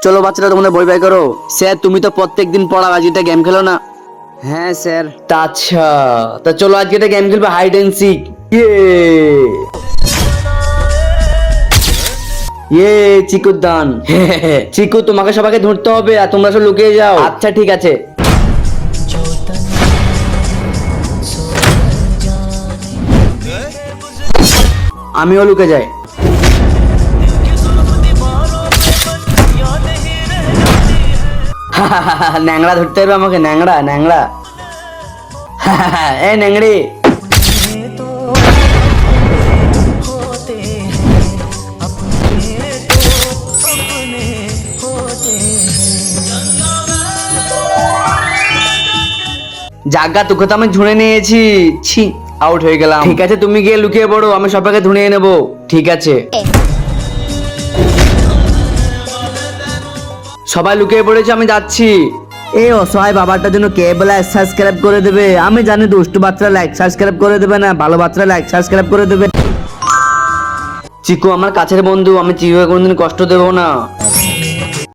চলো বাচ্চারা তোমরা বই বাই করো। স্যার তুমি তো প্রত্যেকদিন পড়া, আজ এটা গেম খেলো না? হ্যাঁ স্যার। তা আচ্ছা, তা চলো আজকে এটা গেম খেলবো, হাইড এন্ড সিক। চিকুর দান। চিকু তোমাকে সবাইকে ধরতে হবে আর তোমরা সব লুকিয়ে যাও। আচ্ছা ঠিক আছে। আমিও লুকে যাই। ন্যাংড়া ধরতে হবে আমাকে, ন্যাংড়া ন্যাংড়া। এ ন্যাংড়ি। জাগা তোকে তো আমি ধুনে নিয়েছি। ছি, আউট হয়ে গেলাম। ঠিক আছে তুমি গিয়ে লুকিয়ে পড়ো, আমি সবাইকে ধুনিয়ে নেবো। ঠিক আছে। সবাই লুকিয়ে পড়েছে, আমি যাচ্ছি। এই অসহায় বাবাটার জন্য কে বলে সাবস্ক্রাইব করে দেবে? আমি জানি দুষ্টু বাচ্চারা লাইক সাবস্ক্রাইব করে দেবে না, ভালো বাচ্চারা লাইক সাবস্ক্রাইব করে দেবে। চিকু আমার কাছের বন্ধু, আমি চিকুকে কোনোদিন কষ্ট দেবো না।